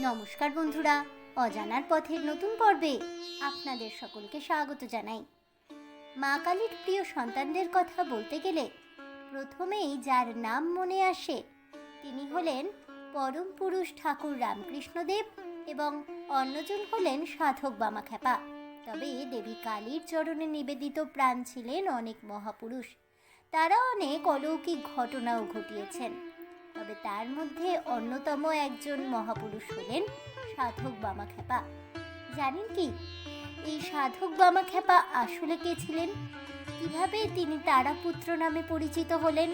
নমস্কার বন্ধুরা, অজানার পথের নতুন পর্বে আপনাদের সকলকে স্বাগত জানাই। মা কালীর প্রিয় সন্তানদের কথা বলতে গেলে প্রথমেই যার নাম মনে আসে তিনি হলেন পরম পুরুষ ঠাকুর রামকৃষ্ণদেব এবং অন্যজন হলেন সাধক বামাখ্যাপা। তবে দেবী কালীর চরণে নিবেদিত প্রাণ ছিলেন অনেক মহাপুরুষ। তারা অনেক অলৌকিক ঘটনাও ঘটিয়েছেন। তবে তার মধ্যে অন্যতম একজন মহাপুরুষ হলেন সাধক বামাখ্যাপা। জানেন কি এই সাধক বামাখ্যাপা আসলে কে ছিলেন? কিভাবে তিনি তারাপুত্র নামে পরিচিত হলেন?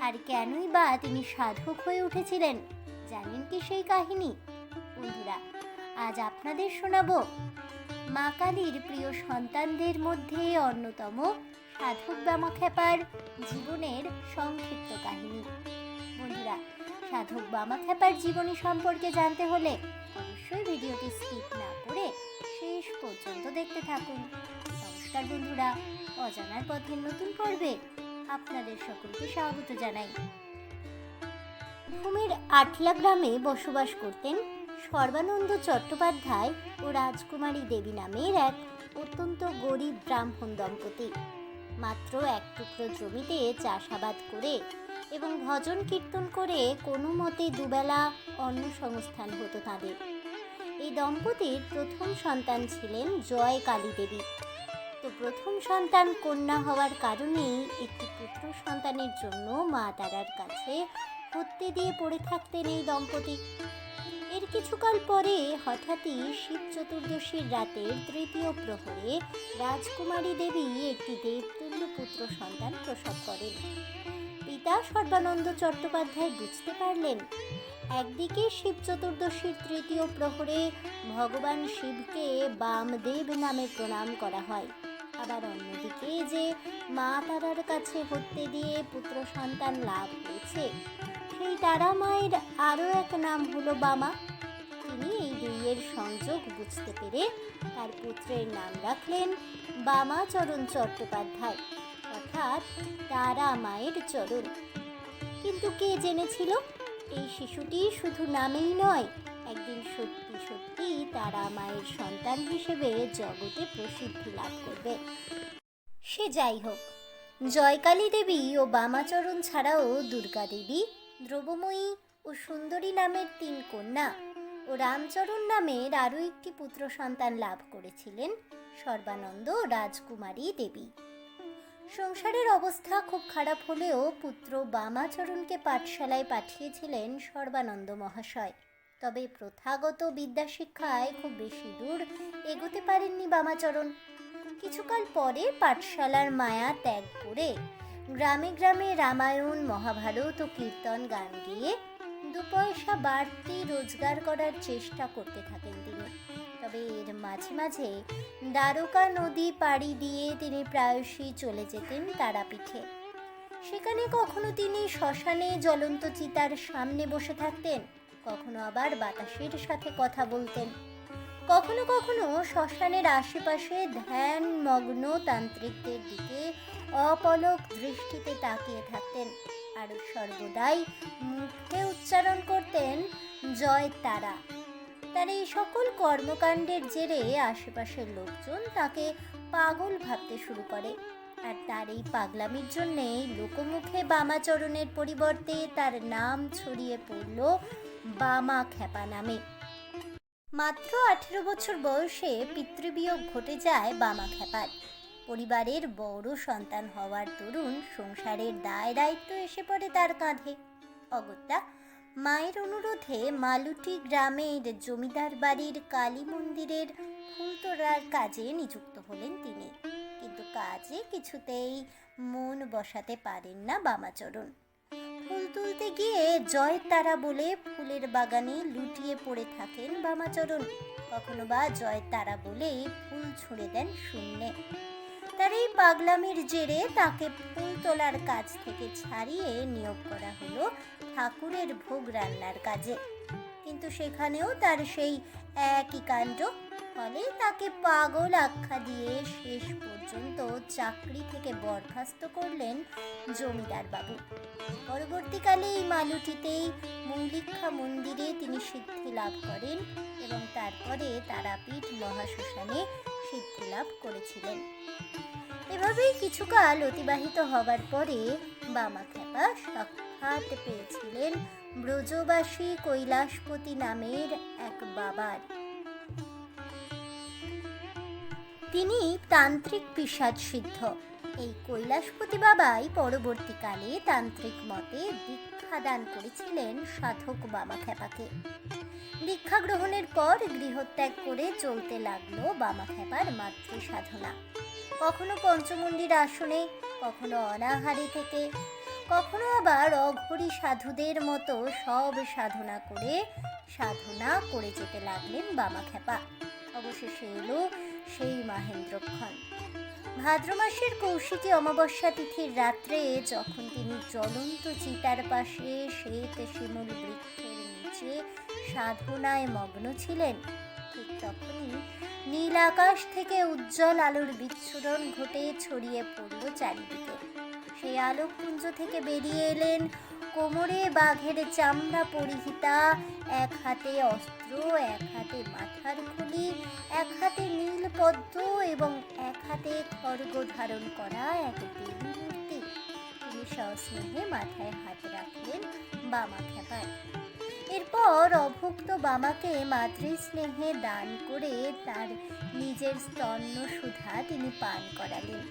আর কেনই বা তিনি সাধক হয়ে উঠেছিলেন? জানেন কি সেই কাহিনী? বন্ধুরা, আজ আপনাদের শোনাবো মা কালীর প্রিয় সন্তানদের মধ্যে অন্যতম সাধক বামাখ্যাপার জীবনের সংক্ষিপ্ত কাহিনী। বন্ধুরা, সাধক বামাখ্যাপার জীবনী সম্পর্কে জানতে হলে অবশ্যই ভিডিওটি স্কিপ না করে শেষ পর্যন্ত দেখতে থাকুন। নমস্কার বন্ধুরা, অজানার পথের নতুন পর্বে আপনাদের সকলকে স্বাগত জানাই। ভূমির আটলা গ্রামে বসবাস করতেন সর্বানন্দ চট্টোপাধ্যায় ও রাজকুমারী দেবী নামের এক অত্যন্ত গরিব ব্রাহ্মণ দম্পতি। মাত্র এক টুকরো জমিতে চাষাবাদ করে এবং ভজন কীর্তন করে কোনো মতে দুবেলা অন্ন সংস্থান হতো তাদের। এই দম্পতির প্রথম সন্তান ছিলেন জয় কালী দেবী। তো প্রথম সন্তান কন্যা হওয়ার কারণেই একটি পুত্র সন্তানের জন্য মা তারার কাছে হত্যে দিয়ে পড়ে থাকতেন এই দম্পতি। এর কিছুকাল পরে হঠাৎই শিব চতুর্দশীর রাতের তৃতীয় প্রহরে রাজকুমারী দেবী একটি দেবতুল্য পুত্র সন্তান প্রসব করেন। পিতা সর্বানন্দ চট্টোপাধ্যায় বুঝতে পারলেন, একদিকে শিব চতুর্দশীর তৃতীয় প্রহরে ভগবান শিবকে বামদেব নামে প্রণাম করা হয়, আবার অন্যদিকে যে মা তারার কাছে হত্যে দিয়ে পুত্র সন্তান লাভ হয়েছে সেই তারা মায়ের আরও এক নাম হলো বামা। তিনি এই দুইয়ের সংযোগ বুঝতে পেরে তার পুত্রের নাম রাখলেন বামাচরণ চট্টোপাধ্যায়, অর্থাৎ তারা মায়ের চরণ। কিন্তু কে জেনেছিল এই শিশুটি শুধু নামেই নয়, একদিন সত্যি সত্যি তারা মায়ের সন্তান হিসেবে জগতে প্রসিদ্ধি লাভ করবে। সে যাই হোক, জয়কালী দেবী ও বামাচরণ ছাড়াও দুর্গা দেবী, দ্রব্যময়ী ও সুন্দরী নামের 3 কন্যা ও রামচরণ নামের আরও একটি পুত্র সন্তান লাভ করেছিলেন সর্বানন্দ রাজকুমারী দেবী। সংসারের অবস্থা খুব খারাপ হলেও পুত্র বামাচরণকে পাঠশালায় পাঠিয়েছিলেন সর্বানন্দ মহাশয়। তবে প্রথাগত বিদ্যাশিক্ষায় খুব বেশি দূর এগোতে পারেননি বামাচরণ। কিছুকাল পরে পাঠশালার মায়া ত্যাগ করে গ্রামে গ্রামে রামায়ণ, মহাভারত ও কীর্তন গান গিয়ে 2 পয়সা বাড়তি রোজগার করার চেষ্টা করতে থাকেন তিনি। তবে এর মাঝে মাঝে দ্বারকা নদী পাড়ি দিয়ে তিনি প্রায়শই চলে যেতেন তারাপীঠে। সেখানে কখনো তিনি শ্মশানে জ্বলন্ত চিতার সামনে বসে থাকতেন, কখনো আবার বাতাসের সাথে কথা বলতেন, কখনো কখনো শ্মশানের আশেপাশে ধ্যান মগ্ন তান্ত্রিকদের দিকে অপলক দৃষ্টিতে তাকিয়ে থাকতেন, আর সর্বদাই মুখে উচ্চারণ করতেন জয় তারা। তার এই সকল কর্মকাণ্ডের জেরে আশেপাশের লোকজন তাকে পাগল ভাবতে শুরু করে, আর তার এই পাগলামির জন্যে লোকমুখে বামাচরণের পরিবর্তে তার নাম ছড়িয়ে পড়ল বামাখ্যাপা নামে। মাত্র 18 বছর বয়সে পিতৃবিয়োগ ঘটে যায় বামাখ্যাপার। পরিবারের বড় সন্তান হওয়ার দরুন সংসারের দায় দায়িত্ব এসে পড়ে তার কাঁধে। অগত্যা মায়ের অনুরোধে মালুটি গ্রামের জমিদার বাড়ির কালী মন্দিরের ফুল তোলার কাজে নিযুক্ত হলেন তিনি। কিন্তু কাজে কিছুতেই মন বসাতে পারেন না বামাচরণ। ফুল তুলতে গিয়ে জয় তারা বলে ফুলের বাগানে লুটিয়ে পড়ে থাকেন বামাচরণ, কখনো বা জয় তারা বলে ফুল ছুঁড়ে দেন শূন্যে। তার এই পাগলামির জেরে তাকে ফুল তোলার কাজ থেকে ছাড়িয়ে নিয়োগ করা হলো ঠাকুরের ভোগ রান্নার কাজে। কিন্তু সেখানেও তার সেই একই কাণ্ড, ফলে তাকে পাগল আখ্যা দিয়ে শেষ পর্যন্ত পর্যন্ত চাকরি থেকে বরখাস্ত করলেন জমিদার বাবু। পরবর্তীকালে এই মালুটিতেই মৌলিক্ষা মন্দিরে তিনি সিদ্ধি লাভ করেন এবং তারপরে তারাপীঠ মহাশ্মশানে সিদ্ধি লাভ করেছিলেন। এভাবেই কিছুকাল অতিবাহিত হবার পরে বামাখ্যাপা সাক্ষাৎ পেয়েছিলেন ব্রজবাসী কৈলাসপতি নামের এক বাবার। তিনি তান্ত্রিক পিশাচ সিদ্ধ। এই কৈলাসপতি বাবাই পরবর্তীকালে তান্ত্রিক মতে দীক্ষা দান করেছিলেন সাধক বামাখ্যাপাকে। দীক্ষা গ্রহণের পর গৃহত্যাগ করে চলতে লাগলো বামাখ্যাপার মাতৃ সাধনা। কখনো পঞ্চমুণ্ডির আসনে, কখনো অনাহারে থেকে, কখনো আবার অঘরী সাধুদের মতো সব সাধনা করে যেতে লাগলেন বামাখ্যাপা। অবশেষে এলো সেই মাহেন্দ্রক্ষণ। ভাদ্র মাসের কৌশিকী অমাবস্যা তিথির রাত্রে যখন তিনি জ্বলন্ত চিতার পাশে শ্বেত শিমুল বৃক্ষের নিচে সাধনায় মগ্ন ছিলেন, ঠিক তখনই নীল আকাশ থেকে উজ্জ্বল আলোর বিচ্ছুরণ ঘটে ছড়িয়ে পড়ল চারিদিকে। সেই আলোকপুঞ্জ থেকে বেরিয়ে এলেন কোমরে বাঘের চামড়া পরিহিতা, এক হাতে অস্ত্র, এক হাতে মাথার খুলি, এক হাতে নীল পদ্ম এবং এক হাতে খড়গ ধারণ করা এক দেবী মূর্তি। তিনি সস্নেহে মাথায় হাত রাখলেন বামাখ্যাপার। এরপর অভুক্ত বামাকে মাতৃস্নেহে দান করে তার নিজের স্তন্য সুধা তিনি পান করালেন।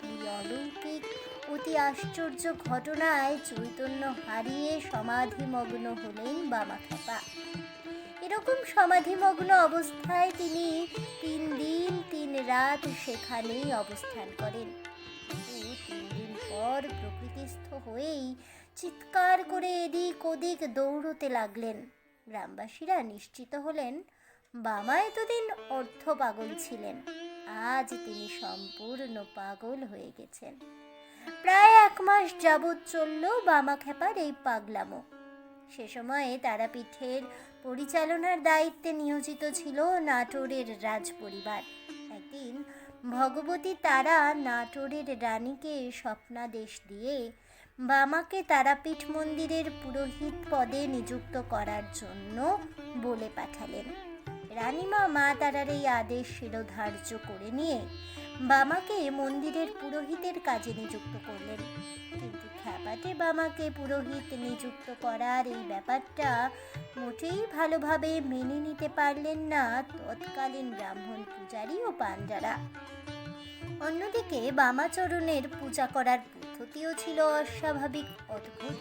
এই অলৌকিক অতি আশ্চর্য ঘটনায় চৈতন্য হারিয়ে সমাধিমগ্ন হলেন বামাখ্যাপা। এরকম সমাধিমগ্ন অবস্থায় তিনি 3 দিন 3 রাত সেখানেই অবস্থান করেন। কিন্তু 3 দিন পর প্রকৃতিস্থ হয়েই চিৎকার করে এদিক ওদিক দৌড়তে লাগলেন। গ্রামবাসীরা নিশ্চিত হলেন বামা এতদিন অর্ধ পাগল ছিলেন, আজ তিনি সম্পূর্ণ পাগল হয়ে গেছেন। প্রায় 1 মাস যাবৎ চলল বামাখ্যাপার এই পাগলামো। সে সময়ে তারাপীঠের পরিচালনার দায়িত্বে নিয়োজিত ছিল নাটোরের রাজপরিবার। একদিন ভগবতী তারা নাটোরের রানীকে স্বপ্নাদেশ দিয়ে বামাকে তারাপীঠ মন্দিরের পুরোহিত পদে নিযুক্ত করার জন্য বলে পাঠালেন। রানীমা মা তারার এই আদেশ শিরোধার্য করে নিয়ে বামাকে মন্দিরের পুরোহিতের কাজে নিযুক্ত করলেন। কিন্তু খ্যাপাটে বামাকে পুরোহিত নিযুক্ত করার এই ব্যাপারটা মোটেই ভালোভাবে মেনে নিতে পারলেন না তৎকালীন ব্রাহ্মণ পূজারী ও পাণ্ডারা। অন্যদিকে বামাচরণের পূজা করার পদ্ধতিও ছিল অস্বাভাবিক, অদ্ভুত।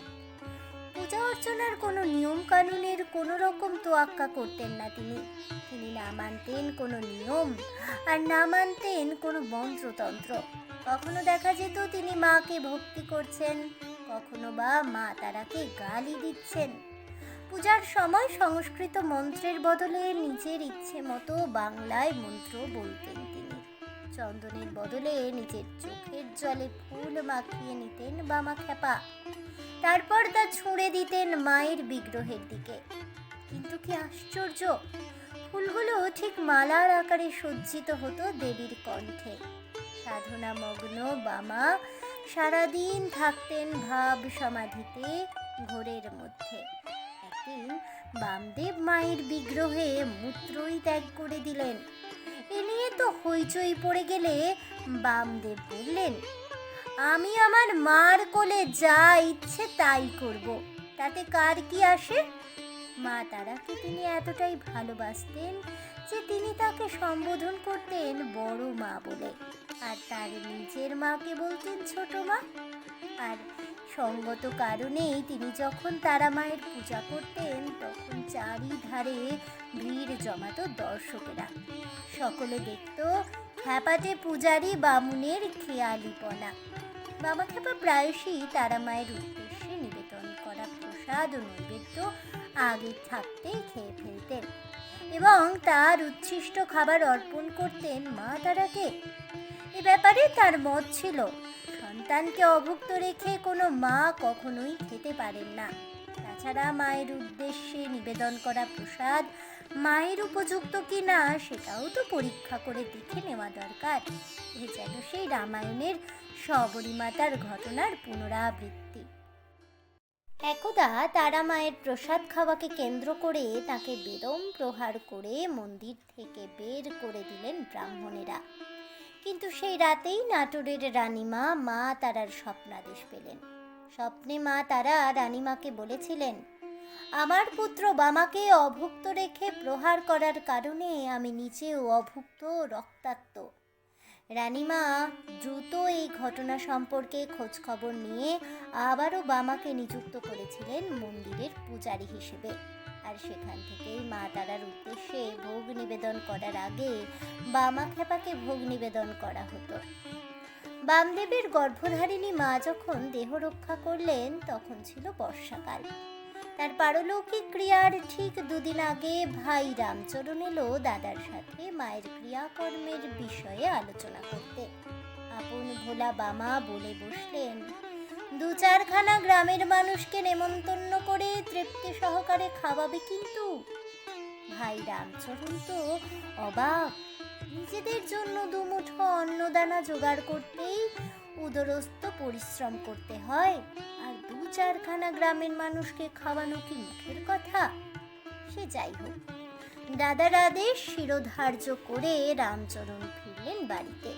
পূজা অর্চনার কোনো নিয়ম কানুনের কোনো রকম তোয়াক্কা করতেন না তিনি। না মানতেন কোনো নিয়ম, আর না মানতেন কোনো মন্ত্রতন্ত্র। কখনো দেখা যেত তিনি মাকে ভক্তি করছেন, কখনো বা মা তারাকে গালি দিচ্ছেন। পূজার সময় সংস্কৃত মন্ত্রের বদলে নিজের ইচ্ছে মতো বাংলায় মন্ত্র বলতেন তিনি। চন্দনের বদলে নিজের চোখের জলে ফুল মাখিয়ে নিতেন বামাখ্যাপা, তারপর তা ছুঁড়ে দিতেন মায়ের বিগ্রহের দিকে। কিন্তু কি আশ্চর্য, ফুলগুলো ঠিক মালার আকারে সজ্জিত হতো দেবীর কণ্ঠে। সাধনা মগ্ন বামা সারাদিন থাকতেন ভাব সমাধিতে ঘোরের মধ্যে। একদিন বামদেব মায়ের বিগ্রহে মূত্রই ত্যাগ করে দিলেন। এ নিয়ে তো হইচই পড়ে গেলে বামদেব বললেন, আমি আমার মার কোলে যা ইচ্ছে তাই করব, তাতে কার কি আসে। মা তারাকে তিনি এতটাই ভালোবাসতেন যে তিনি তাকে সম্বোধন করতেন বড় মা বলে, আর তার নিজের মাকে বলতেন ছোট মা। আর সঙ্গত কারণেই তিনি যখন তারা মায়ের পূজা করতেন তখন চারিধারে ভিড় জমাতো দর্শকেরা। সকলে দেখত খ্যাপাটে পূজারী বামুনের খেয়ালিপনা। বামাখ্যাপা প্রায়শই তারা মায়ের উদ্দেশ্যে নিবেদন করা প্রসাদ ও নৈবেদ্য আগে থাকতেই খেয়ে ফেলতেন এবং তার উচ্ছিষ্ট খাবার অর্পণ করতেন মা তারাকে। এ ব্যাপারে তার মত ছিল, সন্তানকে অভুক্ত রেখে কোনো মা কখনোই খেতে পারেন না। তাছাড়া মায়ের উদ্দেশ্যে নিবেদন করা প্রসাদ মায়ের উপযুক্ত কিনা সেটাও তো পরীক্ষা করে দেখে নেওয়া দরকার। এ যেন সেই রামায়ণের শবরী মাতার ঘটনার পুনরাবৃত্তি। একদা তারা মায়ের প্রসাদ খাওয়াকে কেন্দ্র করে তাকে বেদম প্রহার করে মন্দির থেকে বের করে দিলেন ব্রাহ্মণেরা। কিন্তু সেই রাতেই নাটোরের রানীমা মা তারার স্বপ্নাদেশ পেলেন। স্বপ্নে মা তারা রানীমাকে বলেছিলেন, আমার পুত্র বামাকে অভুক্ত রেখে প্রহার করার কারণে আমি নিজেও অভুক্ত রক্তাক্ত। রানীমা দ্রুত এই ঘটনা সম্পর্কে খোঁজ খবর নিয়ে আবারও বামাকে নিযুক্ত করেছিলেন মন্দিরের পূজারী হিসেবে। আর সেখান থেকেই মা তারার উদ্দেশ্যে ভোগ নিবেদন করার আগে বামা খেপাকে ভোগ নিবেদন করা হতো। বামদেবের গর্ভধারিণী মা যখন দেহ রক্ষা করলেন তখন ছিল বর্ষাকাল। তার পারলৌকিক ক্রিয়ার ঠিক 2 দিন আগে ভাই রামচরণ এলো দাদার সাথে মায়ের ক্রিয়াকর্মের বিষয়ে আলোচনা করতে। আপন ভোলা বামা বলে বসলেন, 2-4খানা গ্রামের মানুষকে নেমন্তন্ন করে তৃপ্তি সহকারে খাওয়াবে কিন্তু। ভাই রামচরণ তো অবাক। নিজেদের জন্য 2 মুঠো অন্নদানা জোগাড় করতেই উদরস্থ পরিশ্রম করতে হয়, আর 2-4খানা গ্রামের মানুষকে খাওয়ানো কি মুখের কথা? সে যাই হোক, দাদার আদেশ শিরোধার্য করে রামচরণ ফিরলেন বাড়িতে।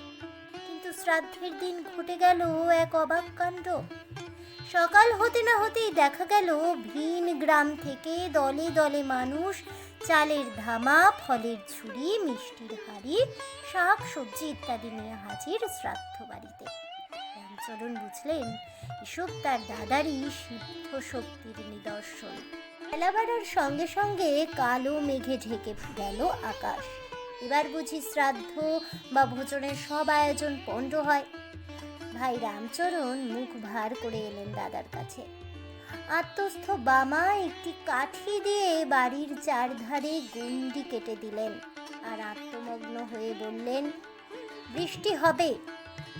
কিন্তু শ্রাদ্ধের দিন ঘটে গেল এক অবাক কাণ্ড। সকাল হতে না হতেই দেখা গেল ভিন গ্রাম থেকে দলে দলে মানুষ চালের ধামা, ফলের ঝুড়ি, মিষ্টির হাড়ি, শাক সবজি ইত্যাদি নিয়ে হাজির শ্রাদ্ধ বাড়িতে। রামচরণ বুঝলেন এসব তার দাদারই সিদ্ধ শক্তির নিদর্শন। বেলা বাড়ার সঙ্গে সঙ্গে কালো মেঘে ঢেকে গেল আকাশ। এবার বুঝি শ্রাদ্ধ বা ভোজনের সব আয়োজন পণ্ড হয়। ভাই রামচরণ মুখ ভার করে এলেন দাদার কাছে। আত্মস্থ বামা একটি কাঠি দিয়ে বাড়ির চারধারে গণ্ডি কেটে দিলেন আর আত্মমগ্ন হয়ে বললেন, বৃষ্টি হবে,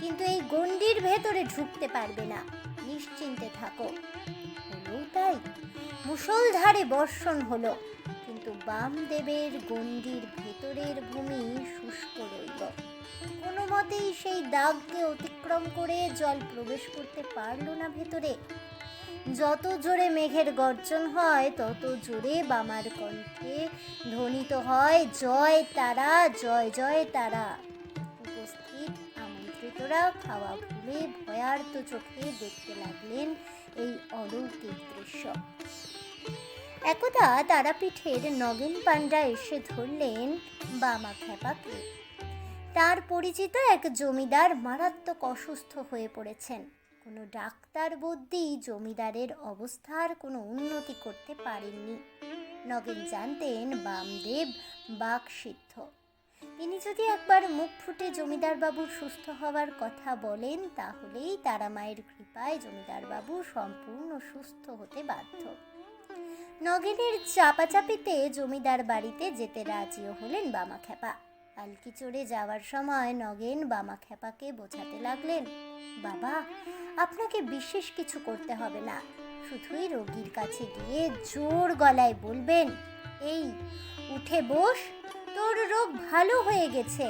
কিন্তু এই গণ্ডির ভেতরে ঢুকতে পারবে না, নিশ্চিন্তে থাকো। হলো তাই, মুষলধারে বর্ষণ হলো, কিন্তু বামদেবের গণ্ডির ভেতরের ভূমি শুষ্ক রইল। কোনো মতেই সেই দাগকে অতিক্রম করে জল প্রবেশ করতে পারল না ভেতরে। যত জোরে মেঘের গর্জন হয় তত জোরে বামার কণ্ঠে ধ্বনিত হয়, জয় তারা, জয় জয় তারা। উপস্থিত আমন্ত্রিতরা খাওয়া ভুলে ভয়ার্ত চোখে দেখতে লাগলেন এই অলৌকিক দৃশ্য। একদা তারাপীঠের নগেন পাণ্ডা এসে ধরলেন বামা খেপাকে। তার পরিচিত এক জমিদার মারাত্মক অসুস্থ হয়ে পড়েছেন। কোনো ডাক্তার বুদ্ধি জমিদারের অবস্থার কোনো উন্নতি করতে পারেননি। নগেন জানতেন বামদেব বাকসিদ্ধ। তিনি যদি একবার মুখ ফুটে জমিদার বাবুর সুস্থ হওয়ার কথা বলেন তাহলেই তারা মায়ের কৃপায় জমিদার বাবু সম্পূর্ণ সুস্থ হতে বাধ্য। নগেনের চাপাচাপিতে জমিদার বাড়িতে যেতে রাজিও হলেন বামা খেপা। পালকি চড়ে যাওয়ার সময় নগেন বামা খেপাকে বোঝাতে লাগলেন, বাবা, আপনাকে বিশেষ কিছু করতে হবে না, শুধুই রোগীর কাছে গিয়ে জোর গলায় বলবেন, এই উঠে বস, তোর রোগ ভালো হয়ে গেছে।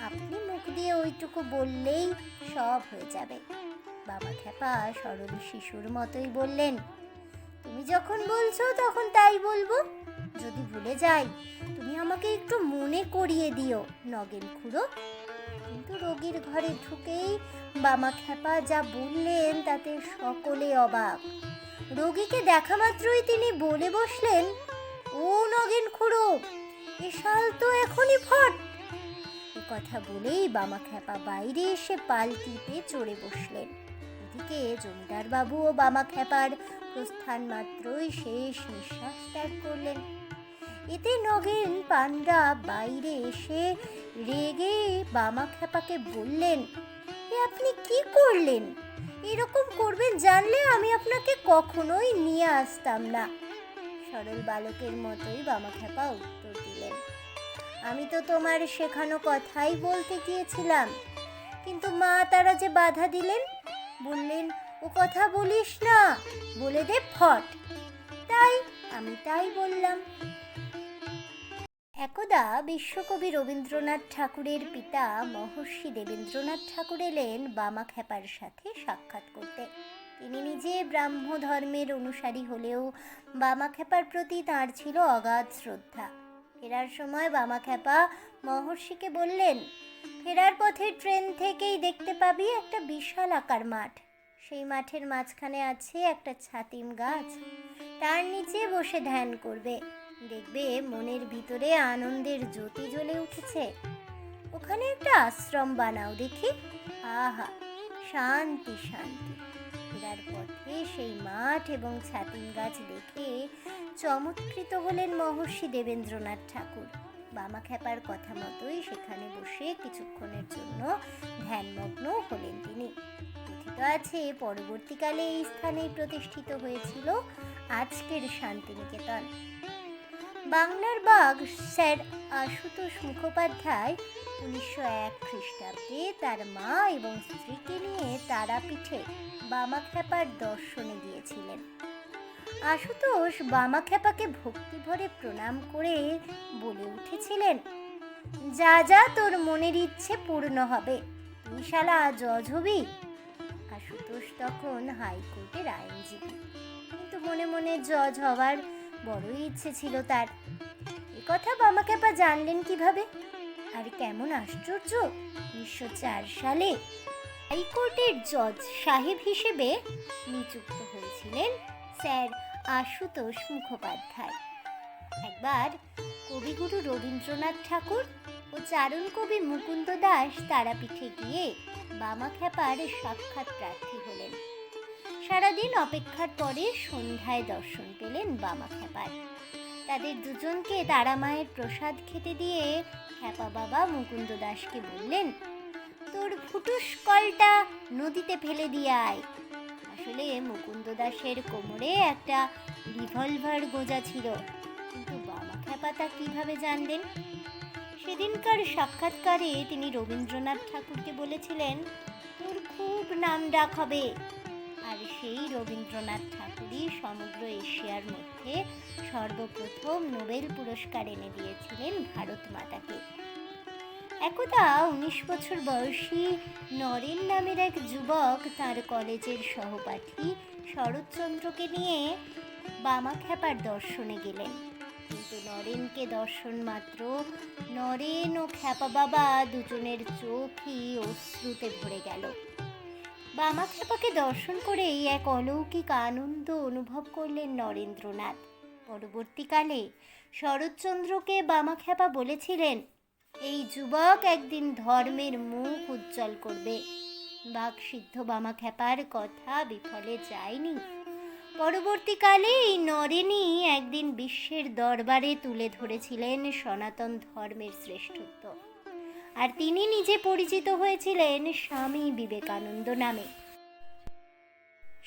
আপনি মুখ দিয়ে ওইটুকু বললেই সব হয়ে যাবে। বাবা খেপা সরল শিশুর মতোই বললেন, তুমি যখন বলছো তখন তাই বলবো। যদি ভুলে যাই তুমি আমাকে একটু মনে করিয়ে দিও নগেন খুড়ো। কিন্তু রোগীর ঘরে ঢুকেই বামা খেপা যা বললেন তাতে সকলে অবাক। রোগীকে দেখা মাত্রই তিনি বলে বসলেন, ও নগেন খুড়ো, এ শাল তো এখনই ফট। এ কথা বলেই বামা খেপা বাইরে এসে পালকিতে চড়ে বসলেন। এদিকে জমিদার বাবু ও বামা খেপার প্রস্থান মাত্রই শেষ নিঃশ্বাস ত্যাগ করলেন। এতে নগেন পাণ্ডা বাইরে এসে রেগে বামা খেপাকে বললেন, এ আপনি কি করলেন? এরকম করবেন জানলে আমি আপনাকে কখনোই নিয়ে আসতাম না। সরল বালকের মতোই বামা খেপা উত্তর দিলেন, আমি তো তোমার শেখানো কথাই বলতে গিয়েছিলাম, কিন্তু মা তারা যে বাধা দিলেন, বললেন ও কথা বলিস না, বলে দে ফট। তাই আমি তাই বললাম। একদা বিশ্বকবি রবীন্দ্রনাথ ঠাকুরের পিতা মহর্ষি দেবেন্দ্রনাথ ঠাকুর এলেন বামাখ্যাপার সাথে সাক্ষাৎ করতে। তিনি নিজে ব্রাহ্ম ধর্মের অনুসারী হলেও বামাখ্যাপার প্রতি তাঁর ছিল অগাধ শ্রদ্ধা। ফেরার সময় বামাখ্যাপা মহর্ষিকে বললেন, ফেরার পথে ট্রেন থেকেই দেখতে পাবি একটা বিশাল আকার মাঠ। সেই মাঠের মাঝখানে আছে একটা ছাতিম গাছ, তার নিচে বসে ধ্যান করবে, দেখবে মনের ভিতরে আনন্দের জ্যোতি জ্বলে উঠেছে। ওখানে একটা আশ্রম বানাও দেখি। আহা, শান্তি শান্তি। ফেরার পথে সেই মাঠ এবং ছাতিম গাছ দেখে চমৎকৃত হলেন মহর্ষি দেবেন্দ্রনাথ ঠাকুর। বামাখ্যাপার কথা মতোই সেখানে বসে কিছুক্ষণের জন্য ধ্যানমগ্ন হলেন তিনি। কথিত আছে পরবর্তীকালে এই স্থানেই প্রতিষ্ঠিত হয়েছিল আজকের শান্তিনিকেতন। বাংলার বাঘ স্যার আশুতোষ মুখোপাধ্যায় 1901 খ্রিস্টাব্দে তার মা এবং স্ত্রীকে নিয়ে তারাপীঠে বামাখ্যাপার দর্শনে গিয়েছিলেন। আশুতোষ বামাখ্যাপাকে ভক্তিভরে প্রণাম করে বলে উঠেছিলেন, যা যা তোর মনের ইচ্ছে পূর্ণ হবে, তুই শালা জজ হবি। আশুতোষ তখন হাইকোর্টের আইনজীবী, কিন্তু মনে মনে জজ হওয়ার বড়ই ইচ্ছে ছিল তার। একথা বামাখ্যাপা জানলেন কিভাবে? আর কেমন আশ্চর্য, 1904 সালে হাইকোর্টের জজ সাহেব হিসেবে নিযুক্ত হয়েছিলেন স্যার আশুতোষ মুখোপাধ্যায়। একবার কবিগুরু রবীন্দ্রনাথ ঠাকুর ও চারণ কবি মুকুন্দ দাস তারাপীঠে গিয়ে বামাখ্যাপার সাক্ষাৎ প্রার্থী হলেন। সারাদিন অপেক্ষার পরে সন্ধ্যায় দর্শন পেলেন বামাখ্যাপার। তাদের দুজনকে তারামায়ের প্রসাদ খেতে দিয়ে খ্যাপা বাবা মুকুন্দ দাসকে বললেন, তোর ফুটুস কলটা নদীতে ফেলে দিয়ে আয়। আসলে মুকুন্দ দাসের কোমরে একটা রিভলভার গোজা ছিল, কিন্তু বামাখ্যাপা তা কিভাবে জানলেন? সেদিনকার সাক্ষাৎকারে তিনি রবীন্দ্রনাথ ঠাকুরকে বলেছিলেন, তোর খুব নাম ডাক হবে। আর সেই রবীন্দ্রনাথ ঠাকুরই সমগ্র এশিয়ার মধ্যে সর্বপ্রথম নোবেল পুরস্কার এনে দিয়েছিলেন ভারত মাতাকে। একদা 19 বছর বয়সী নরেন নামের এক যুবক তার কলেজের সহপাঠী শরৎচন্দ্রকে নিয়ে বামাখ্যাপার দর্শনে গেলেন। কিন্তু নরেনকে দর্শন মাত্র নরেন ও খ্যাপা বাবা দুজনের চোখই অশ্রুতে ভরে গেল। বামাখ্যাপাকে দর্শন করেই এক অলৌকিক আনন্দ অনুভব করলেন নরেন্দ্রনাথ। পরবর্তীকালে শরৎচন্দ্রকে বামাখ্যাপা বলেছিলেন, এই যুবক একদিন ধর্মের মুখ উজ্জ্বল করবে। বাকসিদ্ধ বামাখ্যাপার কথা বিফলে যায়নি। পরবর্তীকালে এই নরেনই একদিন বিশ্বের দরবারে তুলে ধরেছিলেন সনাতন ধর্মের শ্রেষ্ঠত্ব। আর তিনি নিজে পরিচিত হয়েছিলেন স্বামী বিবেকানন্দ নামে।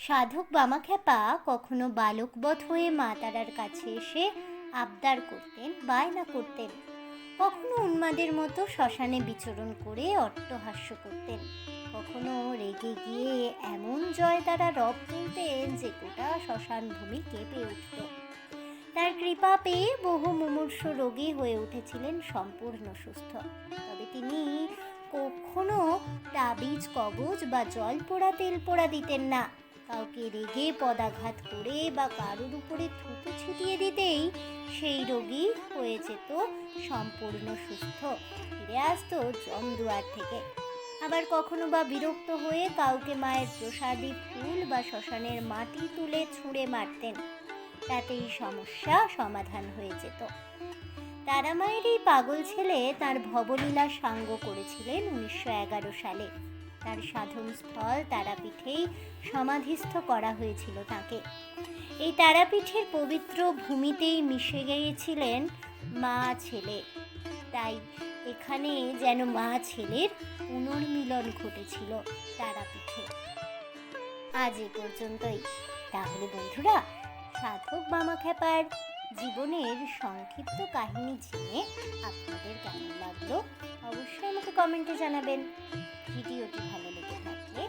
সাধক বামাখ্যাপা কখনো বালকবৎ হয়ে মা তারার কাছে এসে আবদার করতেন, বায়না করতেন। কখনো উন্মাদের মতো শ্মশানে বিচরণ করে অট্টহাস্য করতেন। কখনো রেগে গিয়ে এমন জয় তারা রব তুলতেন যে গোটা শ্মশান ভূমি কেঁপে উঠত। তার কৃপা পেয়ে বহু মুমূর্ষ রোগী হয়ে উঠেছিলেন সম্পূর্ণ সুস্থ। তবে তিনি কখনো তাবিজ কবজ বা জল পোড়া তেল পোড়া দিতেন না। কাউকে রেগে পদাঘাত করে বা কারোর উপরে থুতু ছিটিয়ে দিতেই সেই রোগী হয়ে যেত সম্পূর্ণ সুস্থ, ফিরে আসতো জমদুয়ার থেকে। আবার কখনো বা বিরক্ত হয়ে কাউকে মায়ের প্রসাদী ফুল বা শ্মশানের মাটি তুলে ছুঁড়ে মারতেন, তাতেই সমস্যা সমাধান হয়ে যেত। তারামায়ের এই পাগল ছেলে তার ভবলীলা সাঙ্গ করেছিলেন 1911 সালে। তার সাধনস্থল তারাপীঠেই সমাধিস্থ করা হয়েছিল তাকে। এই তারাপীঠের পবিত্র ভূমিতেই মিশে গিয়েছিলেন মা ছেলে, তাই এখানে যেন মা ছেলের পুনর্মিলন ঘটেছিল তারাপীঠে। আজ এ পর্যন্তই। তাহলে বন্ধুরা, সাধক বামাখ্যাপার জীবনের সংক্ষিপ্ত কাহিনী জেনে আপনাদের কেমন লাগলো অবশ্যই আমাকে কমেন্টে জানাবেন। ভিডিওটি ভালো লেগে থাকলে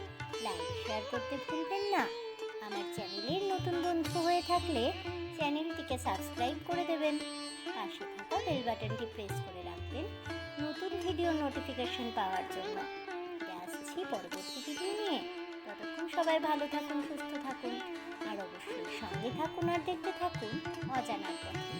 লাইক শেয়ার করতে ভুলবেন না। আমার চ্যানেলের নতুন বন্ধু হয়ে থাকলে চ্যানেলটিকে সাবস্ক্রাইব করে দেবেন। পাশে থাকা বেল বাটনটি প্রেস করে রাখবেন নতুন ভিডিও নোটিফিকেশন পাওয়ার জন্য। আসছি পরবর্তী ভিডিও নিয়ে। ততক্ষণ সবাই ভালো থাকুন, সুস্থ থাকুন, আর অবশ্যই সঙ্গে থাকুন আর দেখতে থাকুন অজানার পথে।